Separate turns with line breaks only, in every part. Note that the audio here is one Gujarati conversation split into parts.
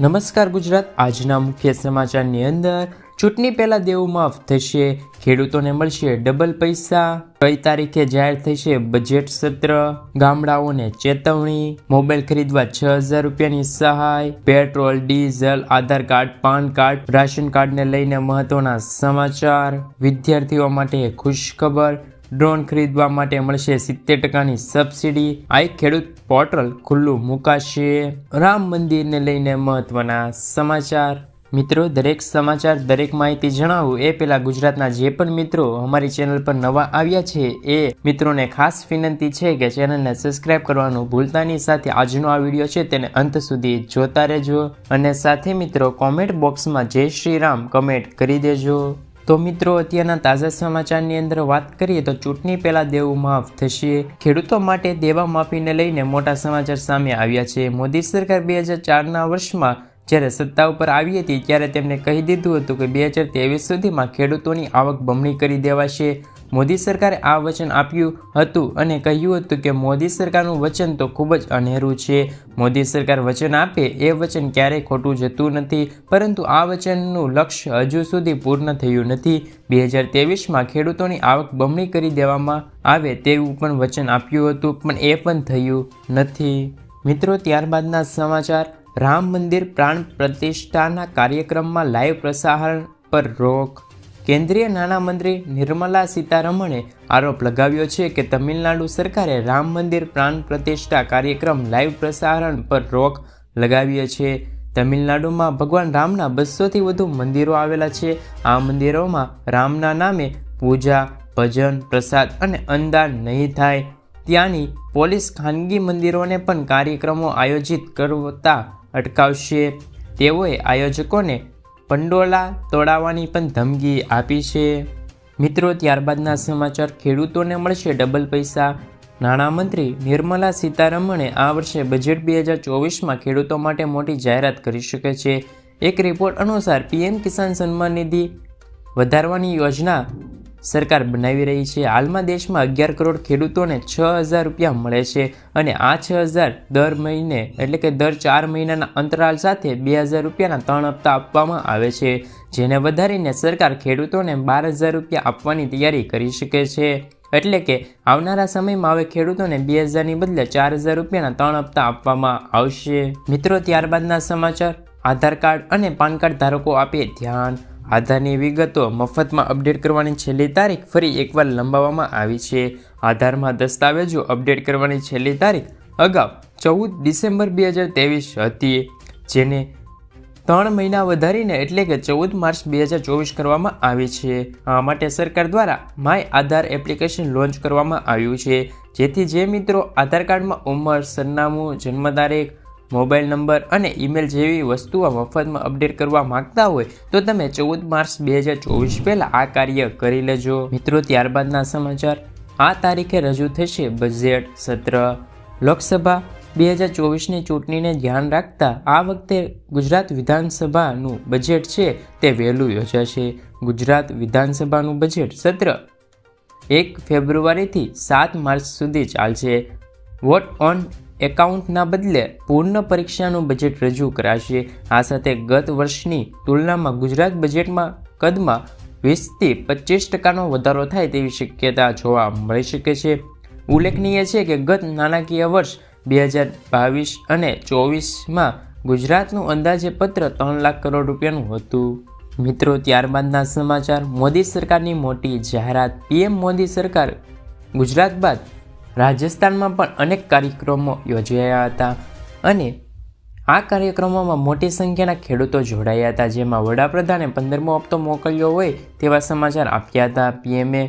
નમસ્કાર ગુજરાત। આજના મુખ્ય સમાચારની અંદર ચૂંટણી પહેલા દેવું માફ થશે, ખેડૂતોને મળશે ડબલ પૈસા, કઈ તારીખે જાહેર થશે બજેટ સત્ર, ગામડાઓને ચેતવણી, મોબાઈલ ખરીદવા 6000 રૂપિયાની સહાય, પેટ્રોલ, ડીઝલ, આધાર કાર્ડ, પાન કાર્ડ, રાશન કાર્ડને લઈને મહત્વના સમાચાર, વિદ્યાર્થીઓ માટે ખુશખબર, ડ્રોન ખરીદવા માટે મળશે 70% સબસિડી, આ ખેડૂત પોર્ટલ ખુલ્લું મુકાશે, રામ મંદિરને લઈને મહત્વના સમાચાર। મિત્રો, દરેક સમાચાર, દરેક માહિતી જણાવું એ પહેલાં ગુજરાતના જે પણ મિત્રો અમારી ચેનલ પર નવા આવ્યા છે એ મિત્રોને ખાસ વિનંતી છે કે ચેનલને સબસ્ક્રાઈબ કરવાનું ભૂલતા નહીં, સાથે આજનો આ વિડીયો છે તેને અંત સુધી જોતા રહેજો અને સાથે મિત્રો કોમેન્ટ બોક્સમાં જય શ્રી રામ કમેન્ટ કરી દેજો। તો મિત્રો, અત્યારના તાજા સમાચારની અંદર વાત કરીએ તો ચૂંટણી પહેલા દેવું માફ થશે, ખેડૂતો માટે દેવા માફીને લઈને મોટા સમાચાર સામે આવ્યા છે। મોદી સરકાર 2004ના વર્ષમાં જ્યારે સત્તા ઉપર આવી હતી ત્યારે તેમણે કહી દીધું હતું કે 2023 સુધીમાં ખેડૂતોની આવક બમણી કરી દેવાશે। મોદી સરકારે આ વચન આપ્યું હતું અને કહ્યું હતું કે મોદી સરકારનું વચન તો ખૂબ જ અનેરું છે। મોદી સરકાર વચન આપે એ વચન ક્યારેય ખોટું જતું નથી, પરંતુ આ વચનનું લક્ષ્ય હજુ સુધી પૂર્ણ થયું નથી। 2023માં ખેડૂતોની આવક બમણી કરી દેવામાં આવે તેવું પણ વચન આપ્યું હતું, પણ એ પણ થયું નથી। મિત્રો, ત્યારબાદના સમાચાર, રામ મંદિર પ્રાણ પ્રતિષ્ઠાના કાર્યક્રમમાં લાઈવ પ્રસારણ પર રોક। કેન્દ્રીય નાણામંત્રી નિર્મલા સીતારમણે આરોપ લગાવ્યો છે કે તમિલનાડુ સરકારે રામ મંદિર પ્રાણ પ્રતિષ્ઠા કાર્યક્રમ લાઈવ પ્રસારણ પર રોક લગાવ્યો છે। તમિલનાડુમાં ભગવાન રામના 200થી વધુ મંદિરો આવેલા છે। આ મંદિરોમાં રામના નામે પૂજા, ભજન, પ્રસાદ અને અન્નદાન નહીં થાય। ત્યાંની પોલીસ ખાનગી મંદિરોને પણ કાર્યક્રમો આયોજિત કરતા અટકાવશે। તેઓએ આયોજકોને પંડોળા તોડાવવાની પણ ધમકી આપી છે। મિત્રો, ત્યારબાદના સમાચાર, ખેડૂતોને મળશે ડબલ પૈસા। નાણામંત્રી નિર્મલા સીતારમણે આ વર્ષે બજેટ 2024માં ખેડૂતો માટે મોટી જાહેરાત કરી શકે છે। એક રિપોર્ટ અનુસાર પીએમ કિસાન સન્માન નિધિ વધારવાની યોજના સરકાર બનાવી રહી છે। હાલમાં દેશમાં 11 કરોડ ખેડૂતોને 6000 રૂપિયા મળે છે અને આ 6000 દર મહિને એટલે કે દર 4 મહિનાના અંતરાલ સાથે 2000 રૂપિયાના 3 હપ્તા આપવામાં આવે છે, જેને વધારીને સરકાર ખેડૂતોને 12000 રૂપિયા આપવાની તૈયારી કરી શકે છે। એટલે કે આવનારા સમયમાં હવે ખેડૂતોને 2000ની બદલે 4000 રૂપિયાના 3 હપ્તા આપવામાં આવશે। મિત્રો, ત્યારબાદના સમાચાર, આધાર કાર્ડ અને પાન કાર્ડ ધારકો આપે ધ્યાન। આધારની વિગતો મફતમાં અપડેટ કરવાની છેલ્લી તારીખ ફરી એકવાર લંબાવવામાં આવી છે। આધારમાં દસ્તાવેજો અપડેટ કરવાની છેલ્લી તારીખ અગાઉ 14 ડિસેમ્બર 2023 હતી, જેને 3 મહિના વધારીને એટલે કે 14 માર્ચ 2024 કરવામાં આવી છે। આ માટે સરકાર દ્વારા માય આધાર એપ્લિકેશન લોન્ચ કરવામાં આવ્યું છે, જેથી જે મિત્રો આધાર કાર્ડમાં ઉંમર, સરનામું, જન્મ તારીખ, મોબાઈલ નંબર અને ઈમેલ જેવી વસ્તુઓ મફતમાં અપડેટ કરવા માંગતા હોય તો તમે 14 માર્ચ 2024 પહેલાં આ કાર્ય કરી લેજો। મિત્રો, ત્યારબાદના સમાચાર, આ તારીખે રજૂ થશે બજેટ સત્ર। લોકસભા 2024ની ચૂંટણીને ધ્યાન રાખતા આ વખતે ગુજરાત વિધાનસભાનું બજેટ છે તે વહેલું યોજાશે। ગુજરાત વિધાનસભાનું બજેટ સત્ર 1 ફેબ્રુઆરીથી 7 માર્ચ સુધી ચાલશે। વોટ ઓન એકાઉન્ટના બદલે પૂર્ણ પરીક્ષાનું બજેટ રજૂ કરાશે। આ સાથે ગત વર્ષની તુલનામાં ગુજરાત બજેટમાં કદમાં 20થી 25% વધારો થાય તેવી શક્યતા જોવા મળી શકે છે। ઉલ્લેખનીય છે કે ગત નાણાકીય વર્ષ 2022 અને 24માં ગુજરાતનું અંદાજપત્ર 3 લાખ કરોડ રૂપિયાનું હતું। મિત્રો, ત્યારબાદના સમાચાર, મોદી સરકારની મોટી જાહેરાત। પીએમ મોદી સરકાર ગુજરાત બાદ રાજસ્થાનમાં પણ અનેક કાર્યક્રમો યોજાયા હતા અને આ કાર્યક્રમોમાં મોટી સંખ્યાના ખેડૂતો જોડાયા હતા, જેમાં વડાપ્રધાને 15મો હપ્તો મોકલ્યો હોય તેવા સમાચાર આપ્યા હતા। પીએમએ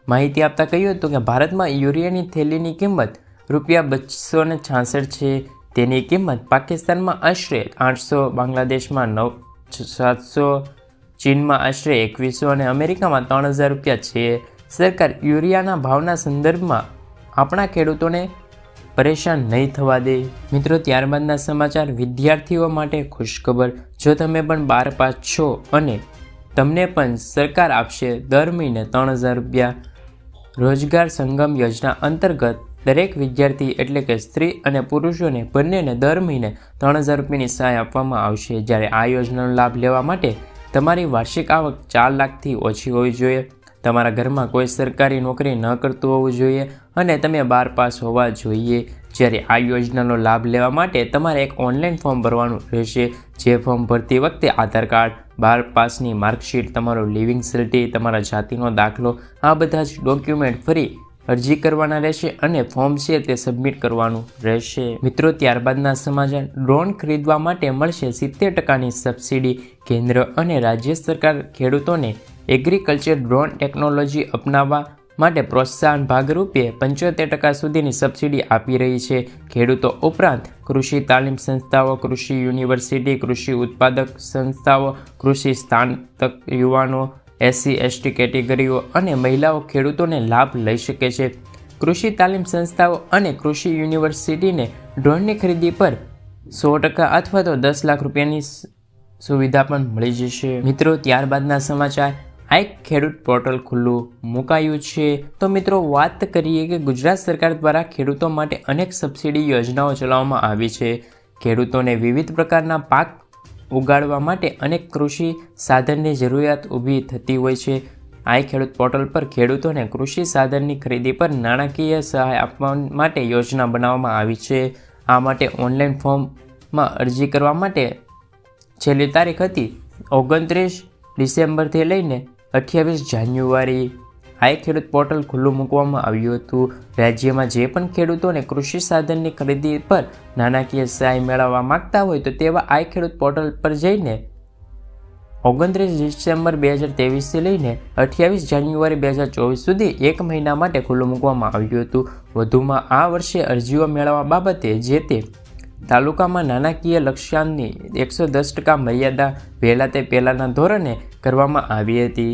માહિતી આપતા કહ્યું હતું કે ભારતમાં યુરિયાની થેલીની કિંમત ₹266 છે। તેની કિંમત પાકિસ્તાનમાં આશરે 800, બાંગ્લાદેશમાં 700, ચીનમાં આશરે 2100 અને અમેરિકામાં 3000 રૂપિયા છે। સરકાર યુરિયાના ભાવના સંદર્ભમાં આપણા ખેડૂતોને પરેશાન નહીં થવા દે। મિત્રો, ત્યારબાદના સમાચાર, વિદ્યાર્થીઓ માટે ખુશખબર। જો તમે પણ 12 પાસ છો અને તમને પણ સરકાર આપશે દર મહિને 3000 રૂપિયા। રોજગાર સંગમ યોજના અંતર્ગત દરેક વિદ્યાર્થી એટલે કે સ્ત્રી અને પુરુષોને બંનેને દર મહિને 3,000 રૂપિયાની સહાય આપવામાં આવશે। જ્યારે આ યોજનાનો લાભ લેવા માટે તમારી વાર્ષિક આવક 4 લાખથી ઓછી હોવી જોઈએ, તમારા ઘરમાં કોઈ સરકારી નોકરી ન કરતું હોવું જોઈએ અને તમે 12 પાસ હોવા જોઈએ। જ્યારે આ યોજનાનો લાભ લેવા માટે તમારે એક ઓનલાઈન ફોર્મ ભરવાનું રહેશે। જે ફોર્મ ભરતી વખતે આધાર કાર્ડ, 12 પાસની માર્કશીટ, તમારો લિવિંગ સર્ટી, તમારા જાતિનો દાખલો આ બધા જ ડોક્યુમેન્ટ ફરી અરજી કરવાના રહેશે અને ફોર્મ છે તે સબમિટ કરવાનું રહેશે। મિત્રો, ત્યારબાદના સમાચાર। ડ્રોન ખરીદવા માટે મળશે 70%ની સબસિડી। કેન્દ્ર અને રાજ્ય સરકાર ખેડૂતોને એગ્રીકલ્ચર ડ્રોન ટેકનોલોજી અપનાવવા માટે પ્રોત્સાહન ભાગરૂપે 75% સુધીની સબસિડી આપી રહી છે। ખેડૂતો ઉપરાંત કૃષિ તાલીમ સંસ્થાઓ, કૃષિ યુનિવર્સિટી, કૃષિ ઉત્પાદક સંસ્થાઓ, કૃષિ સ્નાતક યુવાનો, SC/ST કેટેગરીઓ અને મહિલાઓ ખેડૂતોને લાભ લઈ શકે છે। કૃષિ તાલીમ સંસ્થાઓ અને કૃષિ યુનિવર્સિટીને ડ્રોનની ખરીદી પર 100% અથવા તો 10 લાખ રૂપિયાની સુવિધા પણ મળી જશે। મિત્રો, ત્યારબાદના સમાચાર। આ એક ખેડૂત પોર્ટલ ખુલ્લું મુકાયું છે। તો મિત્રો, વાત કરીએ કે ગુજરાત સરકાર દ્વારા ખેડૂતો માટે અનેક સબસિડી યોજનાઓ ચલાવવામાં આવી છે। ખેડૂતોને વિવિધ પ્રકારના પાક ઉગાડવા માટે અનેક કૃષિ સાધનની જરૂરિયાત ઊભી થતી હોય છે। આ ખેડૂત પોર્ટલ પર ખેડૂતોને કૃષિ સાધનની ખરીદી પર નાણાકીય સહાય આપવા માટે યોજના બનાવવામાં આવી છે। આ માટે ઓનલાઈન ફોર્મમાં અરજી કરવા માટે છેલ્લી તારીખ હતી 29 ડિસેમ્બરથી લઈને 28 જાન્યુઆરી। આ ખેડૂત પોર્ટલ ખુલ્લું મૂકવામાં આવ્યું હતું। રાજ્યમાં જે પણ ખેડૂતોને કૃષિ સાધનની ખરીદી પર નાણાકીય સહાય મેળવવા માંગતા હોય તો તેવા આ ખેડૂત પોર્ટલ પર જઈને 29 ડિસેમ્બર 2023થી લઈને 28 જાન્યુઆરી 2024 સુધી 1 મહિના માટે ખુલ્લું મૂકવામાં આવ્યું હતું। વધુમાં આ વર્ષે અરજીઓ મેળવવા બાબતે જે તે તાલુકામાં નાણાકીય લક્ષ્યાંકની 110% મર્યાદા વહેલા તે પહેલાંના ધોરણે કરવામાં આવી હતી।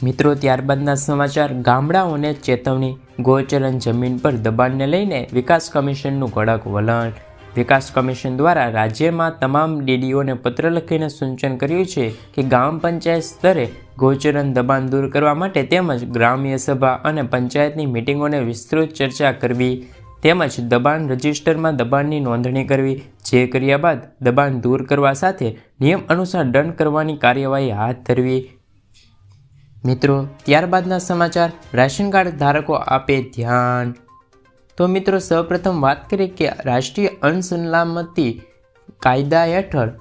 મિત્રો, ત્યારબાદના સમાચાર। ગામડાઓને ચેતવણી। ગોચરન જમીન પર દબાણને લઈને વિકાસ કમિશનનું કડક વલણ। વિકાસ કમિશન દ્વારા રાજ્યમાં તમામ DDOને પત્ર લખીને સૂચન કર્યું છે કે ગ્રામ પંચાયત સ્તરે ગોચરન દબાણ દૂર કરવા માટે તેમજ ગ્રામ્ય સભા અને પંચાયતની મિટિંગોને વિસ્તૃત ચર્ચા કરવી તેમજ દબાણ રજિસ્ટરમાં દબાણની નોંધણી કરવી। જે કર્યા બાદ દબાણ દૂર કરવા સાથે નિયમ અનુસાર દંડ કરવાની કાર્યવાહી હાથ ધરવી। મિત્રો, ત્યારબાદના સમાચાર। રાશન કાર્ડ ધારકો આપે ધ્યાન। તો મિત્રો, સૌપ્રથમ વાત કરીએ કે રાષ્ટ્રીય અન્ન સલામતી કાયદા હેઠળ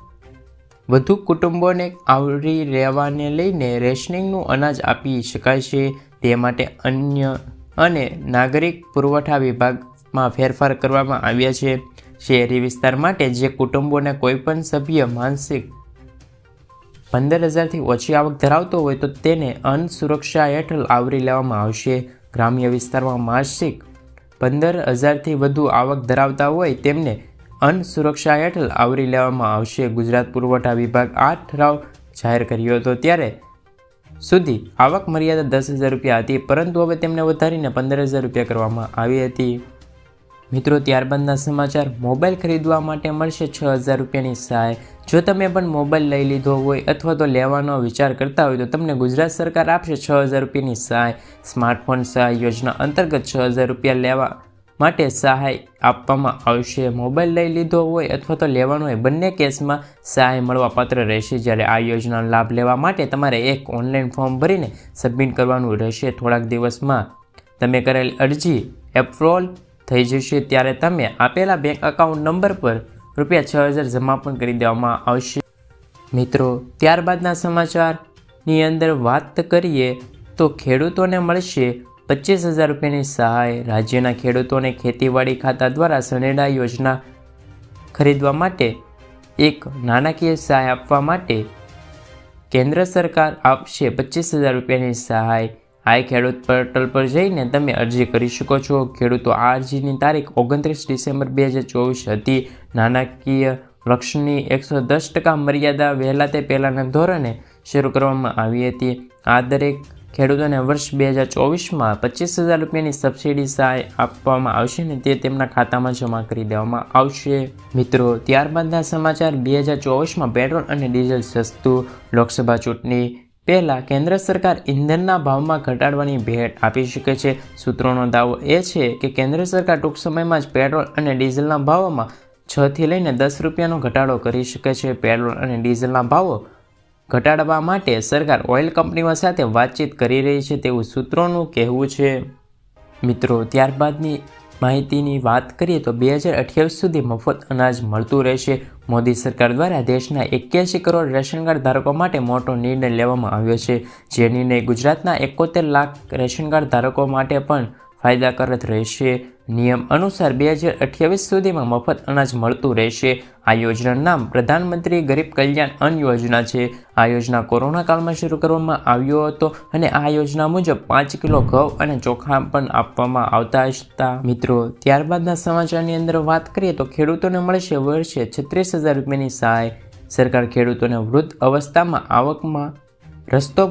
વધુ કુટુંબોને આવરી લેવાને લઈને રેશનિંગનું અનાજ આપી શકાય છે। તે માટે અન્ય અને નાગરિક પુરવઠા વિભાગમાં ફેરફાર કરવામાં આવ્યા છે। શહેરી વિસ્તાર માટે જે કુટુંબોના કોઈપણ સભ્ય માસિક 15,000થી ઓછી આવક ધરાવતો હોય તો તેને અન્ન સુરક્ષા હેઠળ આવરી લેવામાં આવશે। ગ્રામ્ય વિસ્તારમાં માસિક 15,000થી વધુ આવક ધરાવતા હોય તેમને અન્ન સુરક્ષા હેઠળ આવરી લેવામાં આવશે। ગુજરાત પુરવઠા વિભાગ આ ઠરાવ જાહેર કર્યો હતો ત્યારે સુધી આવક મર્યાદા 10,000 રૂપિયા હતી, પરંતુ હવે તેમને વધારીને 15,000 રૂપિયા કરવામાં આવી હતી। મિત્રો, ત્યારબાદના સમાચાર। મોબાઈલ ખરીદવા માટે મળશે 6,000 રૂપિયાની સહાય। જો તમે પણ મોબાઈલ લઈ લીધો હોય અથવા તો લેવાનો વિચાર કરતા હોય તો તમને ગુજરાત સરકાર આપશે 6,000 રૂપિયાની સહાય। સ્માર્ટફોન સહાય યોજના અંતર્ગત 6,000 રૂપિયા લેવા માટે સહાય આપવામાં આવશે। મોબાઈલ લઈ લીધો હોય અથવા તો લેવાનો હોય બંને કેસમાં સહાય મળવા પાત્ર રહેશે। જ્યારે આ યોજનાનો લાભ લેવા માટે તમારે એક ઓનલાઈન ફોર્મ ભરીને સબમિટ કરવાનું રહેશે। થોડાક દિવસમાં તમે કરેલી અરજી એપ્રુવલ થઈ જશે ત્યારે તમે આપેલા બેંક એકાઉન્ટ નંબર પર રૂપિયા 6,000 જમા પણ કરી દેવામાં આવશે। મિત્રો, ત્યારબાદના સમાચારની અંદર વાત કરીએ તો ખેડૂતોને મળશે 25,000 રૂપિયાની સહાય। રાજ્યના ખેડૂતોને ખેતીવાડી ખાતા દ્વારા સનેડા યોજના ખરીદવા માટે એક નાણાકીય સહાય આપવા માટે કેન્દ્ર સરકાર આપશે 25,000 રૂપિયાની સહાય। આ ખેડૂત પોર્ટલ પર જઈને તમે અરજી કરી શકો છો। ખેડૂતો આ અરજીની તારીખ 29 ડિસેમ્બર 2024 હતી। નાણાકીય લક્ષ્યની 110% મર્યાદા વહેલા તે પહેલાંના ધોરણે શરૂ કરવામાં આવી હતી। આ દરેક ખેડૂતોને વર્ષ 2024માં 25,000 રૂપિયાની સબસિડી સહાય આપવામાં આવશે અને તે તેમના ખાતામાં જમા કરી દેવામાં આવશે। મિત્રો, ત્યારબાદના સમાચાર। 2024માં પેટ્રોલ અને ડીઝલ સસ્તું। લોકસભા ચૂંટણી પહેલાં કેન્દ્ર સરકાર ઇંધણના ભાવમાં ઘટાડવાની ભેટ આપી શકે છે. સૂત્રોનો દાવો એ છે કે કેન્દ્ર સરકાર ટૂંક સમયમાં જ પેટ્રોલ અને ડીઝલના ભાવોમાં 6 થી લઈને 10 રૂપિયાનો ઘટાડો કરી શકે છે. પેટ્રોલ અને ડીઝલના ભાવો ઘટાડવા માટે સરકાર ઓઇલ કંપનીઓ સાથે વાતચીત કરી રહી છે તેવું સૂત્રોનું કહેવું છે. મિત્રો, ત્યારબાદની માહિતીની વાત કરીએ તો 2028 સુધી મફત અનાજ મળતું રહેશે. મોદી સરકાર દ્વારા દેશના 81 કરોડ રેશન કાર્ડ ધારકો માટે મોટો નિર્ણય લેવામાં આવ્યો છે. જે નિર્ણય ગુજરાતના 71 લાખ રેશન કાર્ડ ધારકો માટે પણ ફાયદાકારક રહેશે. નિયમ અનુસાર 2028 સુધીમાં મફત અનાજ મળતું રહેશે. આ યોજનાનું નામ પ્રધાનમંત્રી ગરીબ કલ્યાણ અન્ન યોજના છે. આ યોજના કોરોના કાળમાં શરૂ કરવામાં આવ્યો હતો અને આ યોજના મુજબ 5 કિલો ઘઉં અને ચોખા પણ આપવામાં આવતા હતા. મિત્રો, ત્યારબાદના સમાચારની અંદર વાત કરીએ તો ખેડૂતોને મળશે વર્ષે 36,000 રૂપિયાની સહાય. સરકાર ખેડૂતોને વૃદ્ધ અવસ્થામાં આવકમાં રસ્તો